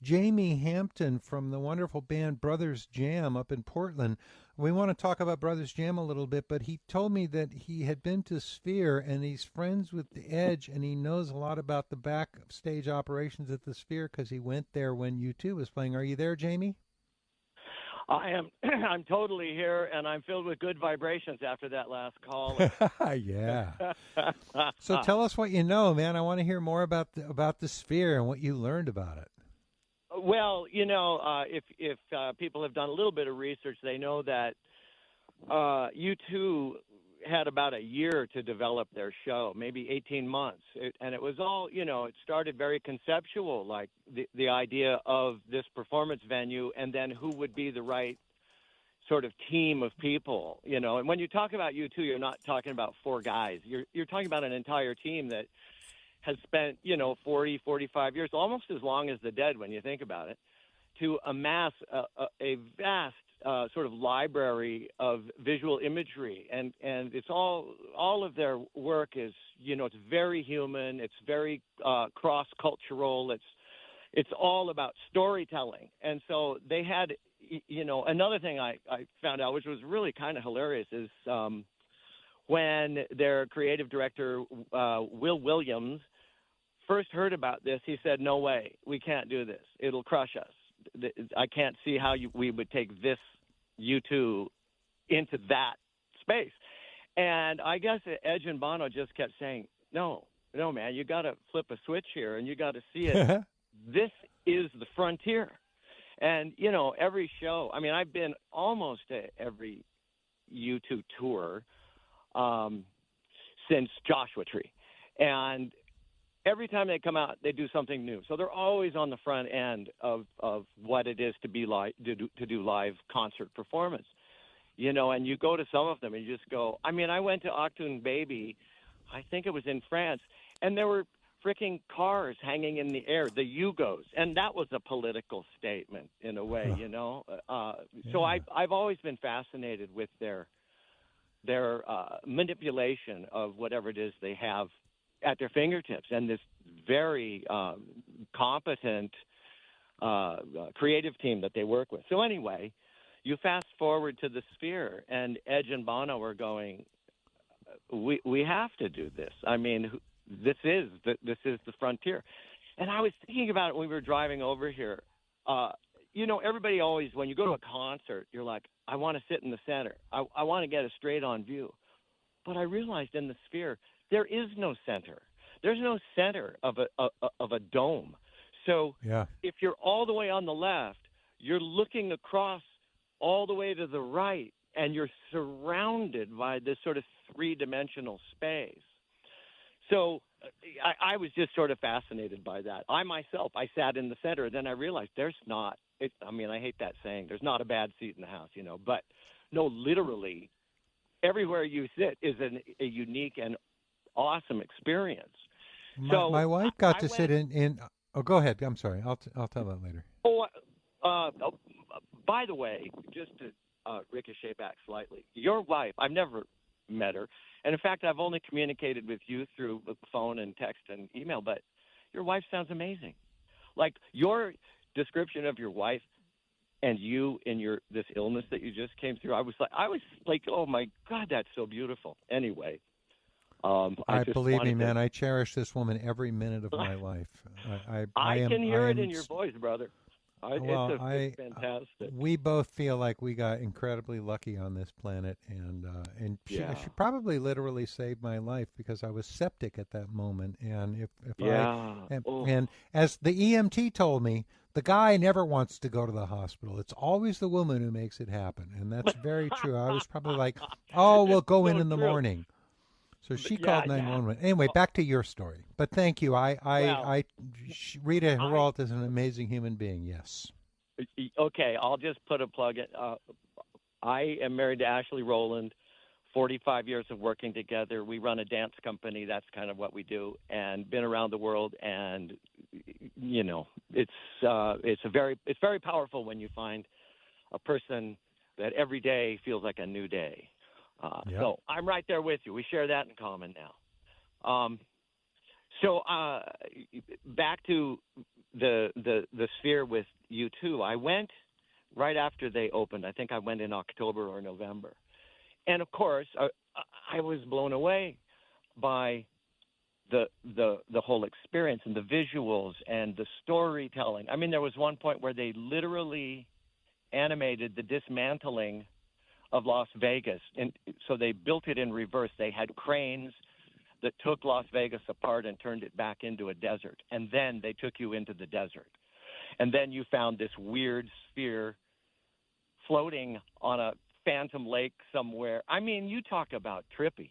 Jamey Hampton from the wonderful band Brothers Jam up in Portland. We want to talk about Brothers Jam a little bit, but he told me that he had been to Sphere and he's friends with the Edge and he knows a lot about the backstage operations at the Sphere because he went there when U2 was playing. Are you there, Jamie? I am. I'm totally here, and I'm filled with good vibrations after that last call. Yeah. So tell us what you know, man. I want to hear more about the Sphere and what you learned about it. Well, if people have done a little bit of research, they know that U2 had about a year to develop their show, maybe 18 months. And it was all, it started very conceptual, like the idea of this performance venue and then who would be the right sort of team of people, And when you talk about U2, you're not talking about four guys. You're talking about an entire team that has spent, 40, 45 years, almost as long as the Dead when you think about it, to amass a vast sort of library of visual imagery. And it's all of their work is, it's very human. It's very cross-cultural. It's all about storytelling. And so they had, another thing I found out, which was really kind of hilarious, is when their creative director, Will Williams, first heard about this, he said, "No way, we can't do this. It'll crush us. I can't see how we would take this U2 into that space." And I guess Edge and Bono just kept saying, no, man, you got to flip a switch here, and you got to see it. This is the frontier. And, every show, I mean, I've been almost to every U2 tour since Joshua Tree. And every time they come out, they do something new. So they're always on the front end of what it is to be to do live concert performance. And you go to some of them and you just go, I mean, I went to Octoon Baby, I think it was in France, and there were freaking cars hanging in the air, the Yugos, and that was a political statement in a way, So I've always been fascinated with their manipulation of whatever it is they have at their fingertips, and this very competent creative team that they work with. So anyway, you fast forward to the Sphere, and Edge and Bono are going, we have to do this. I mean, this is the frontier. And I was thinking about it when we were driving over here. Everybody always, when you go to a concert, you're like, I want to sit in the center. I want to get a straight-on view. But I realized in the Sphere, there is no center. There's no center of a dome. So if you're all the way on the left, you're looking across all the way to the right, and you're surrounded by this sort of three-dimensional space. So I was just sort of fascinated by that. I sat in the center. Then I realized there's not – I hate that saying. There's not a bad seat in the house, But, no, literally, everywhere you sit is a unique and awesome experience. My wife got to sit in. Oh, go ahead. I'm sorry. I'll tell that later. By the way, just to ricochet back slightly, your wife, I've never met her. And, in fact, I've only communicated with you through the phone and text and email, but your wife sounds amazing. Like your description of your wife and you in this illness that you just came through, I was like, oh, my God, that's so beautiful. Anyway. Believe me, man, I cherish this woman every minute of my life. I can hear it in your voice, brother. It's fantastic. We both feel like we got incredibly lucky on this planet, and she probably literally saved my life because I was septic at that moment. And and as the EMT told me, the guy never wants to go to the hospital. It's always the woman who makes it happen, and that's very true. I was probably like, oh, we'll go in the morning. So she called 911. Anyway, back to your story. But thank you. Rita Heralt is an amazing human being. Yes. Okay, I'll just put a plug in. I am married to Ashley Rowland. 45 years of working together. We run a dance company. That's kind of what we do, and been around the world. And it's very powerful when you find a person that every day feels like a new day. So I'm right there with you. We share that in common now. So back to the Sphere with U2. I went right after they opened. I think I went in October or November. And of course, I was blown away by the whole experience and the visuals and the storytelling. I mean, there was one point where they literally animated the dismantling of Las Vegas, and so they built it in reverse. They had cranes that took Las Vegas apart and turned it back into a desert, and then they took you into the desert, and then you found this weird sphere floating on a phantom lake somewhere. I mean, you talk about trippy.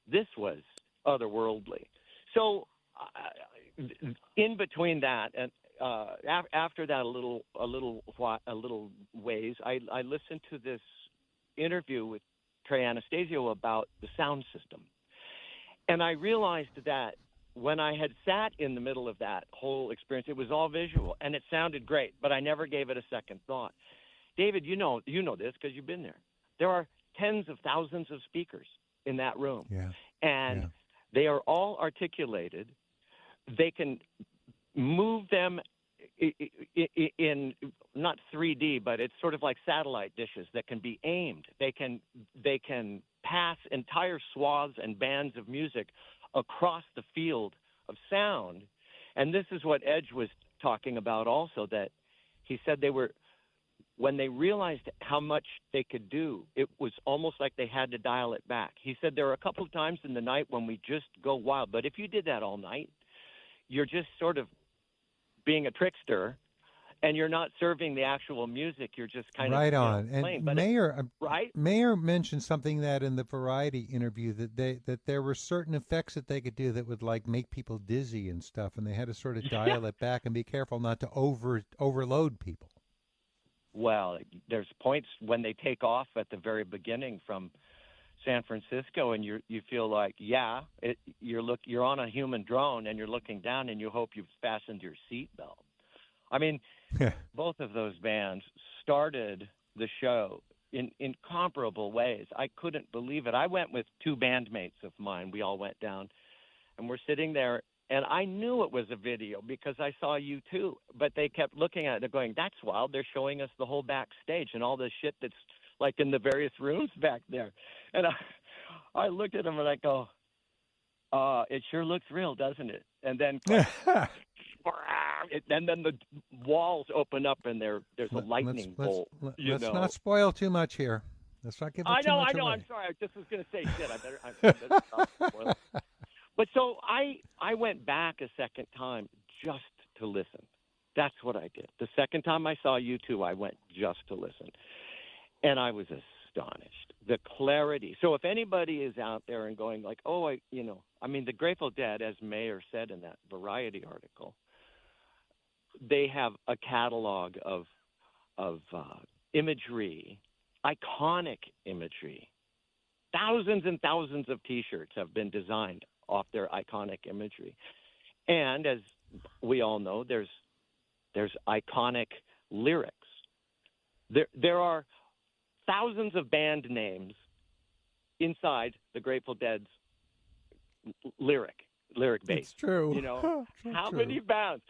This was otherworldly. So in between that and after that, a little ways, I listened to this interview with Trey Anastasio about the sound system, and I realized that when I had sat in the middle of that whole experience, it was all visual and it sounded great, but I never gave it a second thought. David, you know this because you've been there. There are tens of thousands of speakers in that room, and they are all articulated. They can move them in not 3D, but it's sort of like satellite dishes that can be aimed. They can pass entire swaths and bands of music across the field of sound. And this is what Edge was talking about also, that he said when they realized how much they could do, it was almost like they had to dial it back. He said there are a couple of times in the night when we just go wild, but if you did that all night, you're just sort of being a trickster, and you're not serving the actual music. You're just kind of on. And Mayer mentioned something that in the Variety interview that there were certain effects that they could do that would like make people dizzy and stuff, and they had to sort of dial it back and be careful not to overload people. Well, there's points when they take off at the very beginning from San Francisco, and you feel like, you're on a human drone, and you're looking down, and you hope you've fastened your seatbelt. I mean, both of those bands started the show in incomparable ways. I couldn't believe it. I went with two bandmates of mine. We all went down, and we're sitting there, and I knew it was a video because I saw you too. But they kept looking at it and going, that's wild. They're showing us the whole backstage and all the shit that's like in the various rooms back there. And I looked at them and I go, it sure looks real, doesn't it? And then and then the walls open up and there's a lightning bolt. Let's not spoil too much here. Let's not give it too much away. I'm sorry. I just was going to say shit. I better stop spoiling. But so I went back a second time just to listen. That's what I did. The second time I saw U2, I went just to listen. And I was astonished. The clarity. So if anybody is out there and going like, the Grateful Dead, as Mayer said in that Variety article, they have a catalog of imagery, iconic imagery. Thousands and thousands of T-shirts have been designed off their iconic imagery. And as we all know, there's iconic lyrics. There are thousands of band names inside the Grateful Dead's lyric base. It's true. How many bands?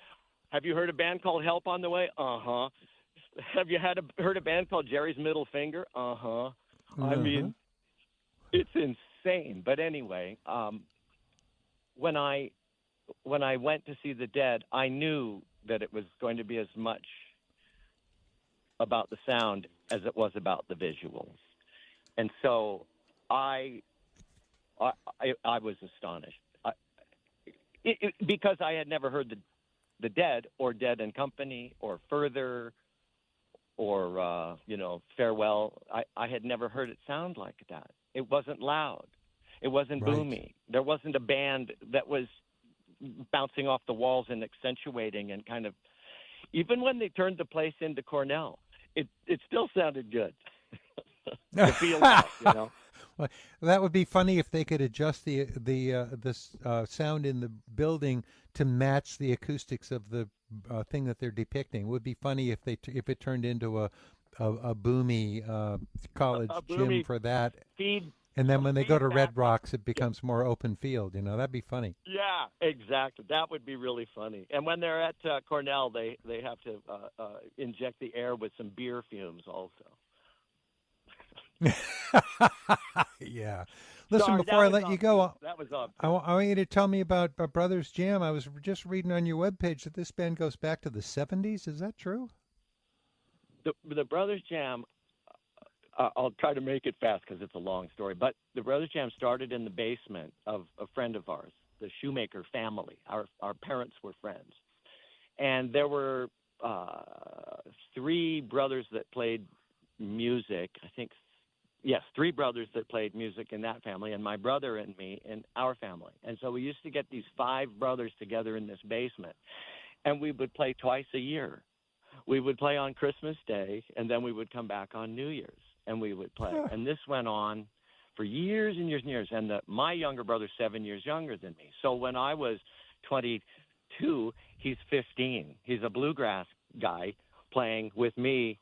Have you heard a band called Help on the Way? Have you heard a band called Jerry's Middle Finger? I mean, it's insane. But anyway, when I went to see the Dead, I knew that it was going to be as much about the sound as it was about the visuals. And so I was astonished because I had never heard the Dead or Dead and Company or Further or, Farewell. I had never heard it sound like that. It wasn't loud. It wasn't boomy. There wasn't a band that was bouncing off the walls and accentuating and kind of, even when they turned the place into Cornell, it still sounded good. It feels like, Well, that would be funny if they could adjust the sound in the building to match the acoustics of the thing that they're depicting. It would be funny if it turned into a boomy college gym for that. And then when they go to Red Rocks, it becomes more open field. That'd be funny. Yeah, exactly. That would be really funny. And when they're at Cornell, they have to inject the air with some beer fumes also. Yeah. Listen, Sorry, before I let you go, that was up. I want you to tell me about Brothers Jam. I was just reading on your webpage that this band goes back to the 70s. Is that true? The Brothers Jam, I'll try to make it fast because it's a long story, but the Brothers Jam started in the basement of a friend of ours, the Shoemaker family. Our parents were friends. And there were 3 brothers that played music, I think. Yes, 3 brothers that played music in that family, and my brother and me in our family. And so we used to get these 5 brothers together in this basement, and we would play twice a year. We would play on Christmas Day, and then we would come back on New Year's, and we would play. And this went on for years and years and years. And my younger brother's 7 years younger than me. So when I was 22, he's 15. He's a bluegrass guy playing with me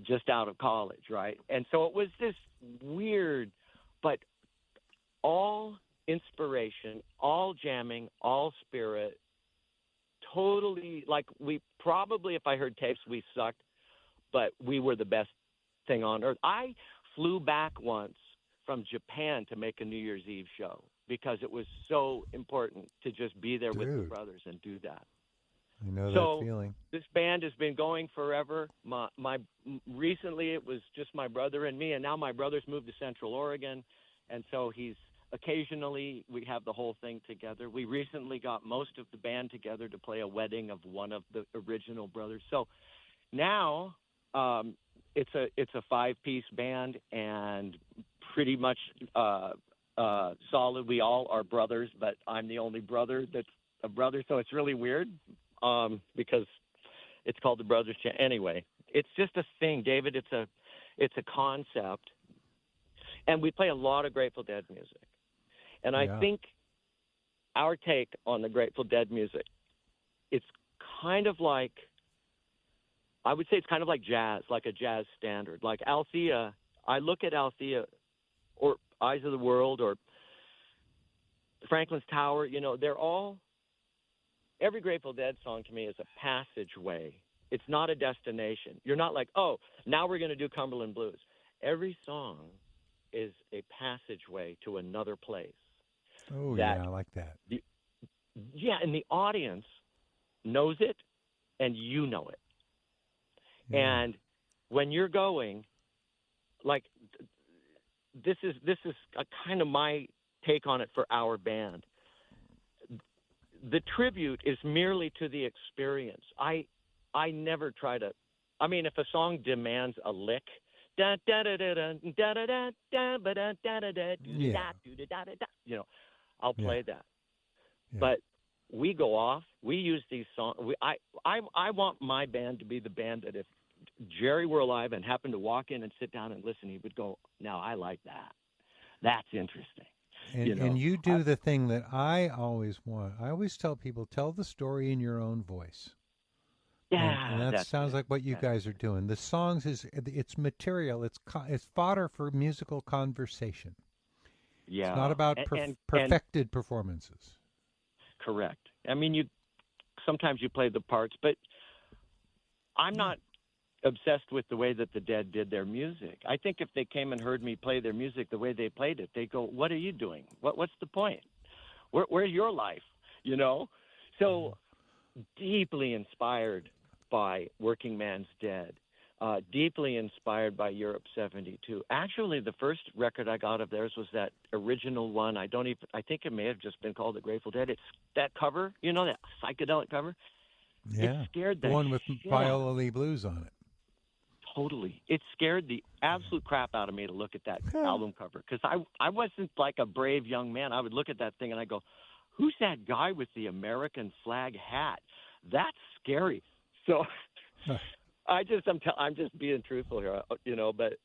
just out of college, right? And so it was this weird, but all inspiration, all jamming, all spirit, totally, like we probably, if I heard tapes, we sucked, but we were the best thing on earth. I flew back once from Japan to make a New Year's Eve show because it was so important to just be there with the brothers and do that. I know that feeling. This band has been going forever. Recently it was just my brother and me, and now my brother's moved to Central Oregon, and so occasionally we have the whole thing together. We recently got most of the band together to play a wedding of one of the original brothers. So now it's a 5-piece band and pretty much solid. We all are brothers, but I'm the only brother that's a brother, so it's really weird. Because it's called the Brothers Jam. Anyway, it's just a thing, David. It's a concept, and we play a lot of Grateful Dead music. And I think our take on the Grateful Dead music, it's kind of like, I would say it's kind of like jazz, like a jazz standard. Like Althea, I look at Althea or Eyes of the World or Franklin's Tower, they're all. Every Grateful Dead song to me is a passageway. It's not a destination. You're not like, oh, now we're going to do Cumberland Blues. Every song is a passageway to another place. Oh, yeah, I like that. And the audience knows it, and you know it. Yeah. And when you're going, like, this is a kind of my take on it for our band. The tribute is merely to the experience. I never try to. I mean, if a song demands a lick, I'll play that. Yeah. But we go off. We use these songs. I want my band to be the band that if Jerry were alive and happened to walk in and sit down and listen, he would go, "Now I like that. That's interesting." And you do the thing that I always want. I always tell people, tell the story in your own voice. Yeah, and that sounds like what you guys are doing. The songs it's material. It's fodder for musical conversation. Yeah, it's not about perfected performances. Correct. I mean, sometimes you play the parts, but I'm not obsessed with the way that the Dead did their music. I think if they came and heard me play their music the way they played it, they go, "What are you doing? What's the point? Where's your life?" So deeply inspired by Working Man's Dead, deeply inspired by Europe 72. Actually, the first record I got of theirs was that original one. I think it may have just been called The Grateful Dead. It's that cover, that psychedelic cover. Yeah, it scared the one with Viola Lee Blues on it. Totally. It scared the absolute crap out of me to look at that album cover because I wasn't like a brave young man. I would look at that thing and I go, "Who's that guy with the American flag hat? That's scary." So I'm just being truthful here, but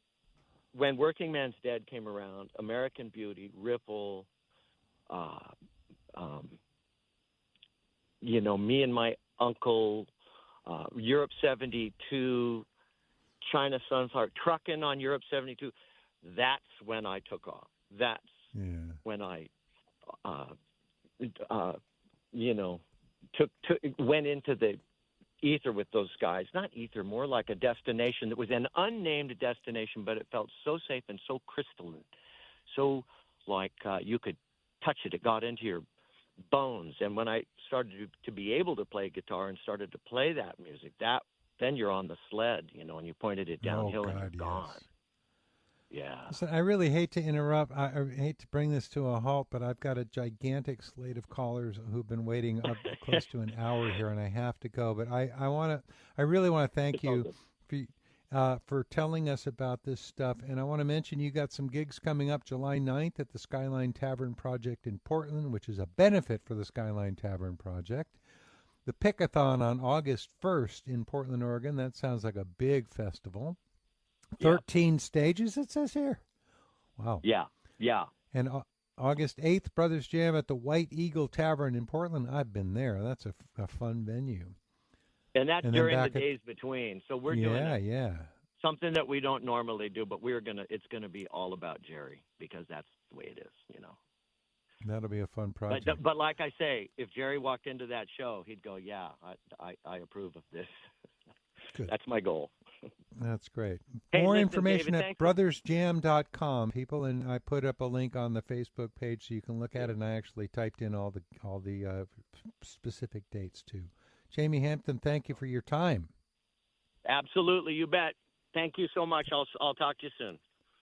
when Working Man's Dead came around, American Beauty, Ripple, me and my uncle, Europe 72, China Sunflower, Truckin' on Europe 72. that's when I took off. That's when I, went into the ether with those guys. Not ether, more like a destination that was an unnamed destination, but it felt so safe and so crystalline, so like you could touch it. It got into your bones. And when I started to be able to play guitar and started to play that music, then you're on the sled, and you pointed it downhill and you're gone. Yeah. Listen, I really hate to interrupt. I hate to bring this to a halt, but I've got a gigantic slate of callers who've been waiting up close to an hour here, and I have to go. But I really want to thank you for telling us about this stuff. And I want to mention you got some gigs coming up July 9th at the Skyline Tavern Project in Portland, which is a benefit for the Skyline Tavern Project. The Pickathon on August 1st in Portland, Oregon. That sounds like a big festival. 13 stages, it says here. Wow. Yeah. And August 8th, Brothers Jam at the White Eagle Tavern in Portland. I've been there. That's a fun venue. And that's during the days between. So we're doing something that we don't normally do, but it's gonna be all about Jerry, because that's the way it is, That'll be a fun project. But like I say, if Jerry walked into that show, he'd go, yeah, I approve of this. Good. That's my goal. That's great. Hey, More listen, information David, at brothersjam.com, people, and I put up a link on the Facebook page so you can look at it, and I actually typed in all the specific dates too. Jamey Hampton, thank you for your time. Absolutely, you bet. Thank you so much. I'll talk to you soon.